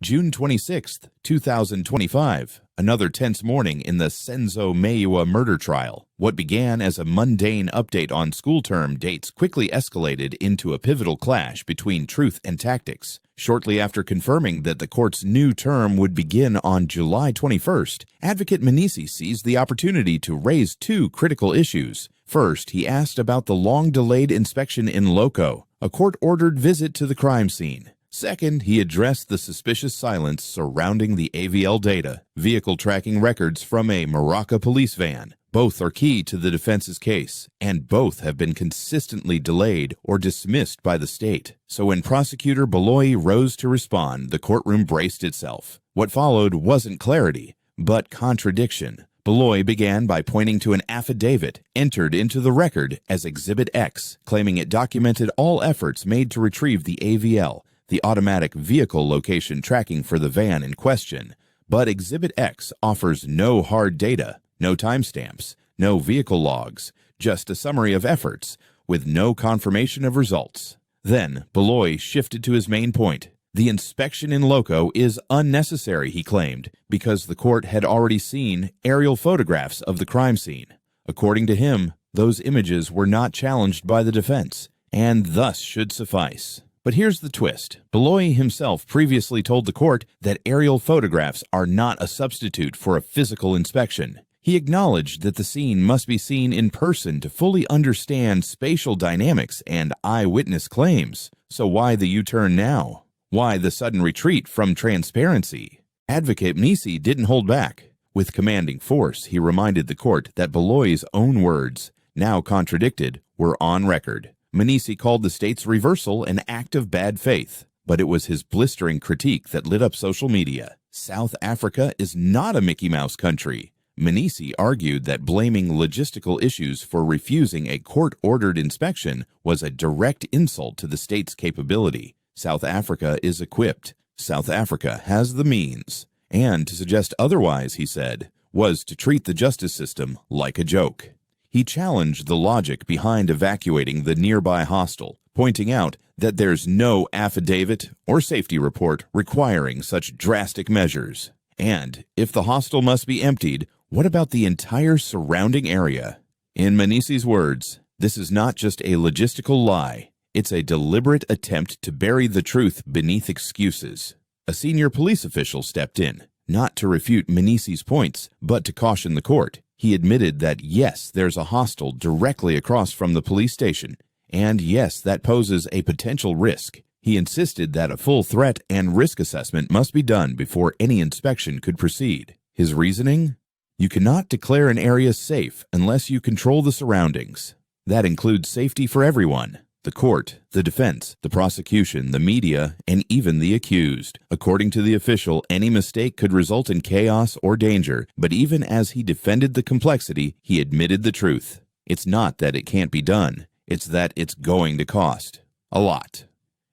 June 26, 2025, another tense morning in the Senzo Meyiwa murder trial. What began as a mundane update on school term dates quickly escalated into a pivotal clash between truth and tactics. Shortly after confirming that the court's new term would begin on July 21st, Advocate Menisi seized the opportunity to raise two critical issues. First, he asked about the long-delayed inspection in loco, a court-ordered visit to the crime scene. Second, he addressed the suspicious silence surrounding the AVL data, vehicle tracking records from a Maraca police van. Both are key to the defense's case, and both have been consistently delayed or dismissed by the state. So when prosecutor Baloyi rose to respond, the courtroom braced itself. What followed wasn't clarity, but contradiction. Baloyi began by pointing to an affidavit entered into the record as Exhibit X, claiming it documented all efforts made to retrieve the AVL, the automatic vehicle location tracking for the van in question. But Exhibit X offers no hard data, no timestamps, no vehicle logs, just a summary of efforts, with no confirmation of results. Then, Baloyi shifted to his main point. The inspection in loco is unnecessary, he claimed, because the court had already seen aerial photographs of the crime scene. According to him, those images were not challenged by the defense, and thus should suffice. But here's the twist. Baloyi himself previously told the court that aerial photographs are not a substitute for a physical inspection. He acknowledged that the scene must be seen in person to fully understand spatial dynamics and eyewitness claims. So why the U-turn now? Why the sudden retreat from transparency? Advocate Menisi didn't hold back. With commanding force, he reminded the court that Baloyi's own words, now contradicted, were on record. Menisi called the state's reversal an act of bad faith, but it was his blistering critique that lit up social media. South Africa is not a Mickey Mouse country. Menisi argued that blaming logistical issues for refusing a court-ordered inspection was a direct insult to the state's capability. South Africa is equipped. South Africa has the means. And to suggest otherwise, he said, was to treat the justice system like a joke. He challenged the logic behind evacuating the nearby hostel, pointing out that there's no affidavit or safety report requiring such drastic measures. And if the hostel must be emptied, what about the entire surrounding area? In Menisi's words, this is not just a logistical lie. It's a deliberate attempt to bury the truth beneath excuses. A senior police official stepped in, not to refute Menisi's points, but to caution the court. He admitted that yes, there's a hostel directly across from the police station, and yes, that poses a potential risk. He insisted that a full threat and risk assessment must be done before any inspection could proceed. His reasoning? You cannot declare an area safe unless you control the surroundings. That includes safety for everyone. The court, the defense, the prosecution, the media, and even the accused. According to the official, any mistake could result in chaos or danger, but even as he defended the complexity, he admitted the truth. It's not that it can't be done, it's that it's going to cost a lot.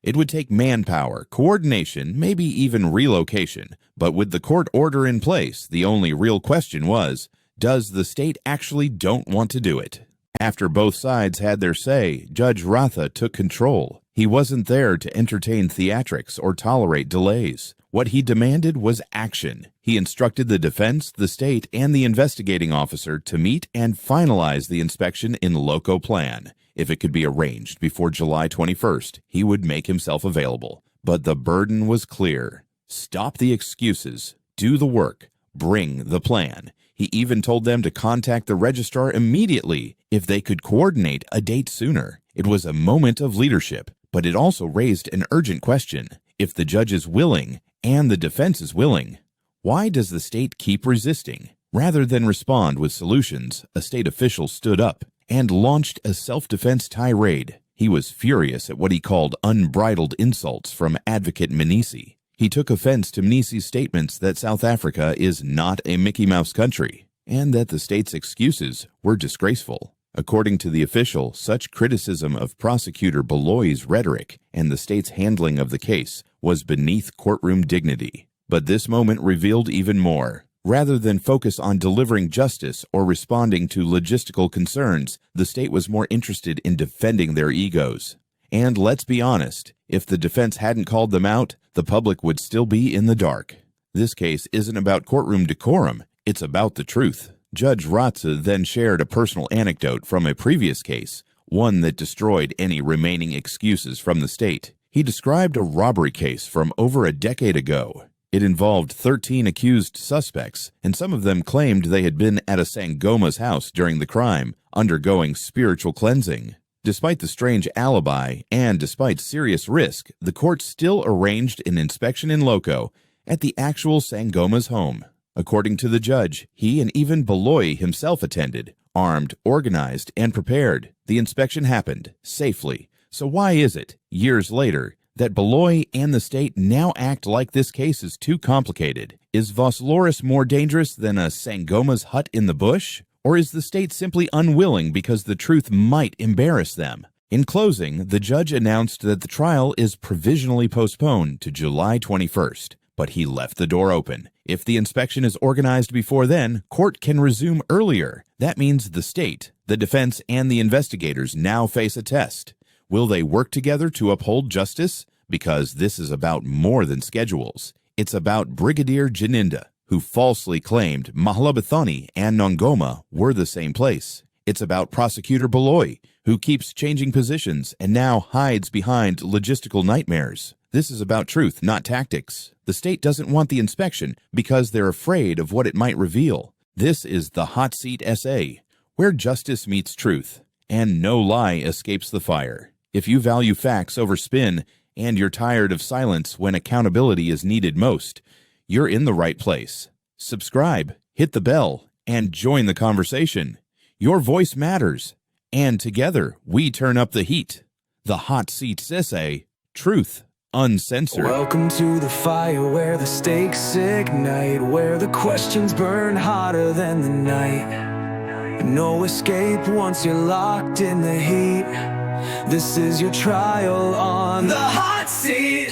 It would take manpower, coordination, maybe even relocation, but with the court order in place, the only real question was, does the state actually don't want to do it? After both sides had their say, Judge Ratha took control. He wasn't there to entertain theatrics or tolerate delays. What he demanded was action. He instructed the defense, the state, and the investigating officer to meet and finalize the inspection in loco plan. If it could be arranged before July 21st, he would make himself available. But the burden was clear. Stop the excuses. Do the work. Bring the plan. He even told them to contact the registrar immediately if they could coordinate a date sooner. It was a moment of leadership, but it also raised an urgent question. If the judge is willing and the defense is willing, why does the state keep resisting? Rather than respond with solutions, a state official stood up and launched a self-defense tirade. He was furious at what he called unbridled insults from Advocate Menisi. He took offense to Menisi's statements that South Africa is not a Mickey Mouse country, and that the state's excuses were disgraceful. According to the official, such criticism of Prosecutor Baloyi's rhetoric and the state's handling of the case was beneath courtroom dignity. But this moment revealed even more. Rather than focus on delivering justice or responding to logistical concerns, the state was more interested in defending their egos. And let's be honest, if the defense hadn't called them out, the public would still be in the dark. This case isn't about courtroom decorum, it's about the truth. Judge Ratza then shared a personal anecdote from a previous case, one that destroyed any remaining excuses from the state. He described a robbery case from over a decade ago. It involved 13 accused suspects, and some of them claimed they had been at a Sangoma's house during the crime, undergoing spiritual cleansing. Despite the strange alibi and despite serious risk, the court still arranged an inspection in loco at the actual Sangoma's home. According to the judge, he and even Baloyi himself attended, armed, organized, and prepared. The inspection happened safely. So why is it, years later, that Baloyi and the state now act like this case is too complicated? Is Vosloris more dangerous than a Sangoma's hut in the bush? Or is the state simply unwilling because the truth might embarrass them? In closing, the judge announced that the trial is provisionally postponed to July 21st, but he left the door open. If the inspection is organized before then, court can resume earlier. That means the state, the defense, and the investigators now face a test. Will they work together to uphold justice? Because this is about more than schedules. It's about Brigadier Gininda, who falsely claimed Mahlabathani and Nongoma were the same place. It's about Prosecutor Baloyi, who keeps changing positions and now hides behind logistical nightmares. This is about truth, not tactics. The state doesn't want the inspection because they're afraid of what it might reveal. This is the hot seat essay, where justice meets truth, and no lie escapes the fire. If you value facts over spin, and you're tired of silence when accountability is needed most, you're in the right place. Subscribe, hit the bell, and join the conversation. Your voice matters, and together we turn up the heat. The hot seat essay, truth uncensored. Welcome to the fire where the stakes ignite, where the questions burn hotter than the night. No escape once you're locked in the heat. This is your trial on the hot seat.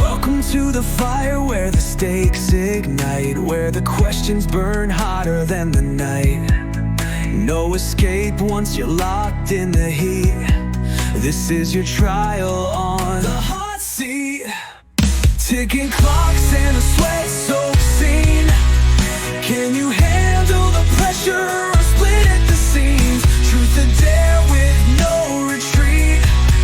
Welcome to the fire where the stakes ignite, where the questions burn hotter than the night. No escape once you're locked in the heat. This is your trial on the hot seat. Ticking clocks and a sweat-soaked scene. Can you handle the pressure